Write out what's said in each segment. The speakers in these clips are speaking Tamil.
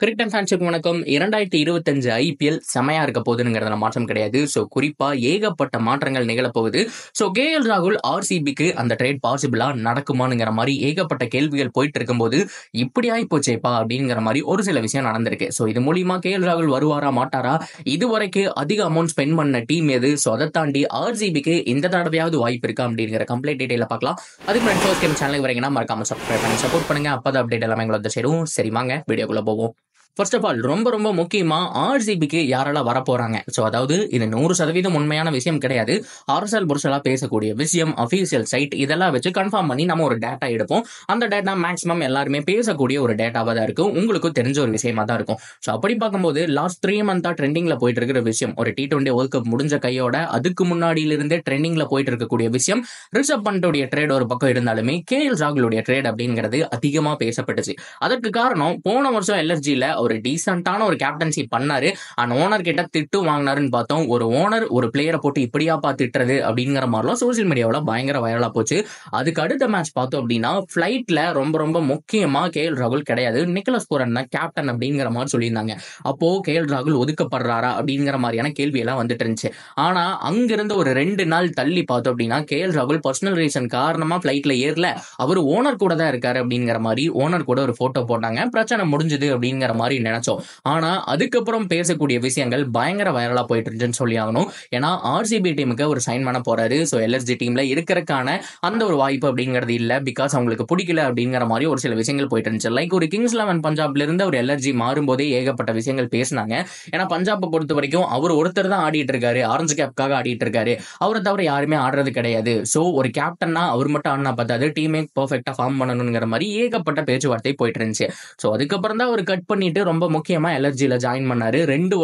கிரிக்கெட் ஃபேன்ஸுக்கு வணக்கம். 2025 ஐபிஎல் செமையா இருக்க போகுதுங்கிறதுல மாற்றம் கிடையாது. ஸோ குறிப்பா ஏகப்பட்ட மாற்றங்கள் நிகழப்போகுது. ஸோ கேஎல் ராகுல் ஆர்சிபிக்கு அந்த ட்ரேட் பாசிபிளா நடக்குமானுங்கிற மாதிரி ஏகப்பட்ட கேள்விகள் போயிட்டு இருக்கும்போது இப்படி ஆகி போச்சேப்பா அப்படிங்கிற மாதிரி ஒரு சில விஷயம் நடந்திருக்கு. ஸோ இது மூலியமா கேஎல் ராகுல் வருவாரா மாட்டாரா, இதுவரைக்கும் அதிக அமௌண்ட் ஸ்பெண்ட் பண்ண டீம் எது, ஸோ அதை தாண்டி ஆர்சிபிக்கு இந்த தடவையாவது வாய்ப்பு இருக்கா அப்படிங்கிற கம்ப்ளீட் டீடைல பார்க்கலாம். அதுக்கு முன்னாடி ஃபர்ஸ்ட் டைம் சேனலுக்கு வரீங்கன்னா மறக்காம சப்ஸ்கிரைப் பண்ணி சப்போர்ட் பண்ணுங்க. அப்பதான் அப்டேட் எல்லாமே எங்களை சேரும். சரி வாங்க வீடியோக்குள்ள போவோம். ஃபர்ஸ்ட் ஆஃப் ஆல் ரொம்ப முக்கியமா ஆர்சிபிக்கு யாரெல்லாம் வரப்போறாங்க. ஸோ அதாவது இது 100% உண்மையான விஷயம் கிடையாது. அரசல் புருஷலா பேசக்கூடிய விஷயம், அஃபீஷியல் சைட் இதெல்லாம் வச்சு கன்ஃபார்ம் பண்ணி நம்ம ஒரு டேட்டா எடுப்போம். அந்த டேட்டா மேக்ஸிமம் எல்லாருமே பேசக்கூடிய ஒரு டேட்டாவா தான் இருக்கும். உங்களுக்கு தெரிஞ்ச ஒரு விஷயமா தான் இருக்கும். ஸோ அப்படி பார்க்கும்போது லாஸ்ட் 3 மந்த்தா ட்ரெண்டிங்ல போயிட்டு இருக்கிற விஷயம், ஒரு T20 வேர்ல்ட் கப் முடிஞ்ச கையோட அதுக்கு முன்னாடியிலிருந்தே ட்ரெண்டிங்ல போயிட்டு இருக்கக்கூடிய விஷயம், ரிஷப் பண்டோடைய ட்ரேட் ஒரு பக்கம் இருந்தாலுமே கேஎல் ராகுலுடைய ட்ரேட் அப்படிங்கிறது அதிகமா பேசப்பட்டுச்சு. அதற்கு காரணம் போன வருஷம் எல்எஸ்ஜில ஒரு டீசென்டான ஒரு கேப்டன்சி பண்ணாரு. அந்த ஓனர் கிட்ட திட்டு வாங்கினாருன்னு பார்த்தோம். ஒரு ஓனர் ஒரு பிளேயரை போட்டு இப்படியாப்பா திட்டுறது அப்படிங்கிற மாதிரிலாம் சோசியல் மீடியாவில் பயங்கர வைரலா போச்சு. அதுக்கு அடுத்த மேட்ச் பார்த்தோம் அப்படின்னா ஃபிளைட்ல ரொம்ப முக்கியமா கேஎல் ராகுல் கிடையாது, நிக்கலஸ் பூரன் தான் கேப்டன் அப்படிங்கிற மாதிரி சொல்லியிருந்தாங்க. அப்போ கேஎல் ராகுல் ஒதுக்கப்படுறாரா அப்படிங்கிற மாதிரியான கேள்வி எல்லாம் வந்துட்டு இருந்துச்சு. ஆனா அங்கிருந்து ஒரு 2 நாள் தள்ளி பார்த்தோம் அப்படின்னா கேஎல் ராகுல் பர்சனல் ரீசன் காரணமா ஃபிளைட்ல ஏறல, அவர் ஓனர் கூட தான் இருக்காரு அப்படிங்கிற மாதிரி ஓனர் கூட ஒரு போட்டோ போட்டாங்க. பிரச்சனை முடிஞ்சது அப்படிங்கிற மாதிரி நினைச்சோம். ஆனா அதுக்கப்புறம் பேசக்கூடிய விஷயங்கள் பயங்கர வைரலா போயிட்டு இருந்துச்சுன்னு சொல்லி ஆகணும். ஏன்னா ஆர்சிபி டீமுக்கு ஒரு சைன் பண்ண போறாரு. ஸோ எல்எஸ்ஜி டீம்ல இருக்கிறதுக்கான அந்த ஒரு வாய்ப்பு அப்படிங்கிறது இல்ல, பிகாஸ் அவங்களுக்கு பிடிக்கல அப்படிங்கிற மாதிரி ஒரு சில விஷயங்கள் போயிட்டு இருந்துச்சு. லைக் ஒரு கிங்ஸ் 11 பஞ்சாப்ல இருந்து ஒரு எல்எஸ்ஜி மாறும்போதே ஏகப்பட்ட விஷயங்கள் பேசினாங்க. ஏன்னா பஞ்சாபை பொறுத்த வரைக்கும் அவர் ஒருத்தர் தான் ஆடிட்டு இருக்காரு, ஆரஞ்சு கேப்காக ஆடிட்டு இருக்காரு, அவரை தவிர யாருமே ஆடுறது கிடையாது. ஸோ ஒரு கேப்டன்னா அவர் மட்டும் ஆடினா பார்த்தாது, டீமே பர்ஃபெக்டா ஃபார்ம் பண்ணணுங்கிற மாதிரி ஏகப்பட்ட பேச்சுவார்த்தை போயிட்டு இருந்துச்சு. ஸோ அதுக்கப்புறம் தான் அவர் கட் பண்ணிட்டு ரொம்ப முக்கியமா எல்எஸ்ஜில ஜாயின் பண்ணாரு. 2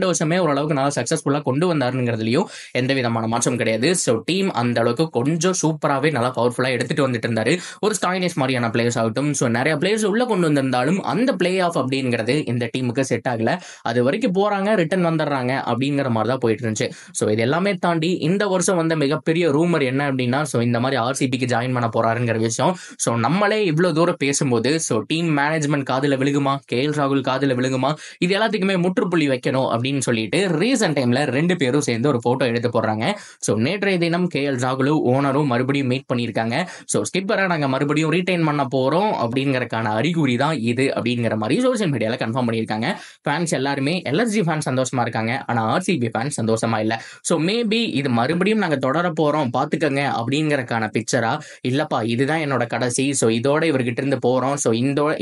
வருஷமே ஓரளவுக்கு நல்லா சக்சஸ்ஃபுல்லா கொண்டு வந்தாருங்கிறதுலயும் எந்த விதமான மாற்றம் கிடையாது. ஸோ டீம் அந்த அளவுக்கு கொஞ்சம் சூப்பராகவே நல்லா பவர்ஃபுல்லா எடுத்துட்டு வந்துட்டு இருந்தாரு. ஒரு ஸ்டாயினிஸ் மாதிரியான பிளேயர்ஸ் ஆகட்டும், ஸோ நிறைய பிளேயர்ஸ் உள்ள கொண்டு வந்திருந்தாலும் அந்த பிளே ஆஃப் அப்படிங்கிறது இந்த டீமுக்கு செட் ஆகல. அது வரைக்கும் போறாங்க, ரிட்டர்ன் வந்துடுறாங்க அப்படிங்கிற மாதிரி தான் போயிட்டு இருந்துச்சு. ஸோ இது எல்லாமே தாண்டி இந்த வருஷம் வந்த மிகப்பெரிய ரூமர் என்ன அப்படின்னா, ஸோ இந்த மாதிரி ஆர்சிபிக்கு ஜாயின் பண்ண போறாருங்கிற விஷயம். ஸோ நம்மளே இவ்வளவு தூரம் பேசும்போது ஸோ டீம் மேனேஜ்மெண்ட் காதுல விழுகுமா, கேஎல் ராகுல் காதுல விழுகுமா, இது எல்லாத்துக்குமே முற்றுப்புள்ளி வைக்கணும் அப்படின்னு சொல்லிட்டு ரீசன்ட் டைம்ல 2 பேரும் சேர்ந்து ஒரு போட்டோ எடுத்து போடுறாங்க. ஸோ நேற்றைய தினம் கேஎல் ராகுலும் ஓனரும் மறுபடியும் மீட் பண்ணியிருக்காங்க. ஸோ ஸ்கிப்பரை நாங்க மறுபடியும் ரீடைன் பண்ண போறோம் அப்படிங்கறக்கான அறிகுறி தான் இது அப்படிங்கிற மாதிரி சோசியல் மீடியால கன்ஃபார்ம் பண்ணியிருக்காங்க. ஃபேன்ஸ் எல்லாருமே எல்எஸ்ஜி ஃபேன்ஸ் சந்தோஷமா இருக்காங்க, ஆனா ஆர்சிபி ஃபேன்ஸ் சந்தோஷமா இல்ல. ஸோ மேபி இது மறுபடியும் நாங்க தொடர போறோம் பாத்துக்கங்க அப்படிங்கறக்கான பிக்சரா, இல்லப்பா இதுதான் என்னோட கடைசி, ஸோ இதோட இவர்கிட்ட இருந்து போறோம், ஸோ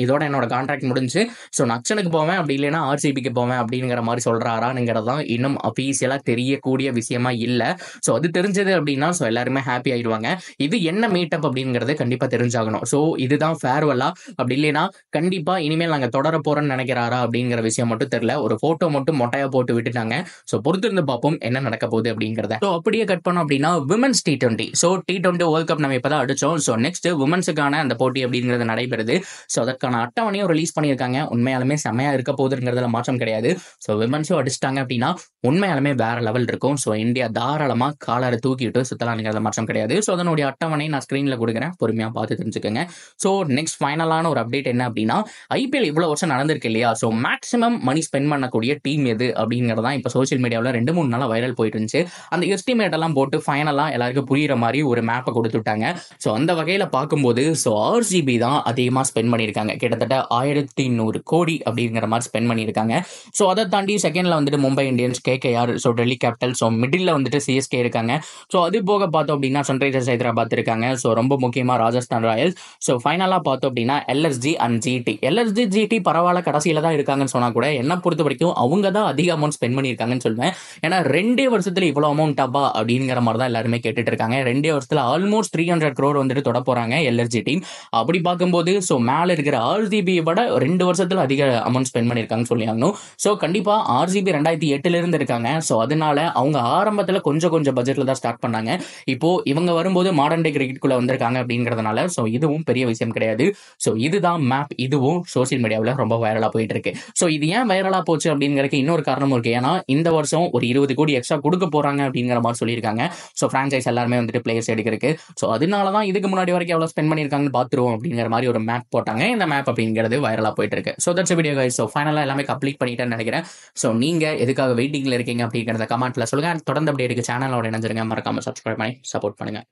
இதோட என்னோட கான்ட்ராக்ட் முடிஞ்சு, ஸோ நக்சனுக்கு போவேன் அப்படி இல்லைன்னா ஆர்சிபிக்கு போவேன் அப்படிங்கிற மாதிரி சொல்றாராங்கிறதான் இன்னும் அபிஷியலா தெரியக்கூடிய விஷயமா இல்ல. ஸோ அது தெரிஞ்சது அப்படின்னா ஸோ எல்லாருமே ஹாப்பி ஆயிடுவாங்க. இது என்ன மீட்டப் அப்படிங்கிறது கண்டிப்பா தெரிஞ்சாகணும். ஸோ இதுதான் ஃபேர்வெல்லா, அப்படி இல்லைன்னா கண்டிப்பா இனிமேல் நாங்க தொடர போறோம்னு நினைக்கிறாரா அப்படிங்கிற விஷயம் மட்டும் தெரியல. ஒரு போட்டோ மட்டும் மொட்டையா போட்டு விட்டுட்டாங்க. ஸோ பொறுத்திருந்து பார்ப்போம் என்ன நடக்க போகுது அப்படிங்கிறத. ஸோ அப்படியே கட் பண்ணோம் அப்படின்னா women's T20, so T20 world cup நம்ம இப்பதான் அடிச்சோம். ஸோ நெக்ஸ்ட் விமன்ஸுக்கான அந்த போட்டி அப்படிங்கிறது நடைபெறுது. ஸோ அதற்கான அட்டவணையும் ரிலீஸ் பண்ணியிருக்காங்க. உண்மையாலுமே செமையா இருக்க போகுதுங்கிறதுல மாற்றம் கிடையாது. ஸோ விமன்ஸும் அடிச்சிட்டாங்க அப்படின்னா உண்மையாலுமே வேற லெவல் இருக்கும். ஸோ இந்தியா தாராளமா காலரை தூக்கிட்டு சுத்தலாம்ங்கிறத மாற்றம் கிடையாது. ஸோ அதனுடைய அட்டவணை நான் ஸ்கிரீன்ல கொடுக்குறேன், பொறுமையா பார்த்து தெரிஞ்சுக்கோங்க. ஸோ நெக்ஸ்ட் ஃபைனலான ஒரு அப்டேட் என்ன அப்படின்னா, ஐபிஎல் இவ்வளவு வருஷம் நடந்திருக்கு இல்லையா, ஸோ மேக்ஸிமம் மணி ஸ்பெண்ட் பண்ணக்கூடிய டீம் எது அப்படிங்கிறதான் இப்போ சோசியல் மீடியாவில் 2-3 நாளா வைரல் போயிட்டு இருந்துச்சு. அந்த எஸ்டிமேட் எல்லாம் போட்டு ஃபைனலா எல்லாருக்கும் புரியுற மாதிரி ஒரு மேப்பை கொடுத்துட்டாங்க. ஸோ அந்த வகையில பார்க்கும்போது ஸோ ஆர்சிபி தான் அதிகமாக ஸ்பெண்ட் பண்ணியிருக்காங்க, கிட்டத்தட்ட 1100 கோடி அப்படிங்கிற மாதிரி ஸ்பெண்ட் பண்ணியிருக்காங்க. ஸோ அதை தாண்டி செகண்ட்ல வந்துட்டு Mumbai Indians, KKR, so Delhi capital, so middle வந்துட்டு சிஎஸ்கே இருக்காங்க. ஸோ அது போக பார்த்தோம் அப்படின்னா சன்ரைசர்ஸ் ஹைதராபாத் இருக்காங்க. ஸோ ரொம்ப முக்கியமா ராஜஸ்தான் ராயல்ஸ். ஸோ ஃபைனலாக பார்த்தோம் அப்படின்னா LSG and GT. LSG GT பரவாயில்ல, கடைசியில தான் இருக்காங்கன்னு சொன்னா கூட என்ன பொறுத்த வரைக்கும் அவங்க தான் அதிக அமௌண்ட் ஸ்பெண்ட் பண்ணியிருக்காங்கன்னு சொல்லுவேன். ஏன்னா 2 வருஷத்துல இவ்வளவு அமௌண்ட் ஆப்பா அப்படிங்கிற மாதிரி தான் எல்லாருமே கேட்டுட்டு இருக்காங்க. 2 வருஷத்துல ஆல்மோஸ்ட் 300 crore வந்துட்டு தொட போறாங்க எல்எஸ்ஜி டீம். அப்படி பார்க்கும்போது ஸோ மேல இருக்கிற ஆர்சிபி விட 2 வருஷத்துல அதிக அமௌண்ட் ஸ்பெண்ட் பண்ணியிருக்காங்கன்னு சொல்லி ஆகணும். ஸோ கண்டிப்பா ஆர்சிபி 2008 இருந்து இருக்காங்க. ஸோ அதனால அவங்க ஆரம்பத்தில் கொஞ்சம் பட்ஜெட்ல தான் ஸ்டார்ட் பண்ணாங்க. இப்போ இவங்க வரும்போது மாடர்ன் டே கிரிக்கெட்டுக்குள்ள வந்திருக்காங்க அப்படிங்கிறதுனால ஸோ இதுவும் பெரிய விஷயம் கிடையாது. ஸோ இதுதான் மேப், இதுவும் சோசியல் மீடியாவில் ரொம்ப வைரலா போயிட்டு இருக்கு. ஸோ இது ஏன் வைரலா போச்சு அப்படிங்கிறதுக்கு இன்னொரு காரணமும் இருக்கு. ஏன்னா இந்த வருஷம் ஒரு 20 கோடி எக்ஸ்ட்ரா கொடுக்க போறாங்க அப்படிங்கிற மாதிரி சொல்லியிருக்காங்க. ஸோ பிரான்சைஸ் எல்லாருமே வந்துட்டு பிளேயர்ஸ் எடுக்கிறதுக்கு. ஸோ அதனால தான் இதுக்கு முன்னாடி வரைக்கும் எவ்வளவு ஸ்பெண்ட் பண்ணியிருக்காங்கன்னு பார்த்துருவோம் அப்படிங்கிற மாதிரி ஒரு மேப் போட்டாங்க. இந்த மேப் அப்படிங்கிறது வைரலா போயிட்டு இருக்கு. So that's video. Video guys. So ஃபைனலாக எல்லாமே கம்ப்ளீட் பண்ணிட்டேன்னு நினைக்கிறேன். ஸோ நீங்கள் எதுக்காக வெயிட்டிங்கில் இருக்கீங்க அப்படிங்கிறத கமெண்ட்டில் சொல்லுங்கள். தொடர்ந்து அப்படி இருக்க சேனலோட இணைஞ்சிருங்க. மறக்காமல் சப்ஸ்கிரைப் பண்ணி சப்போர்ட் பண்ணுங்கள்.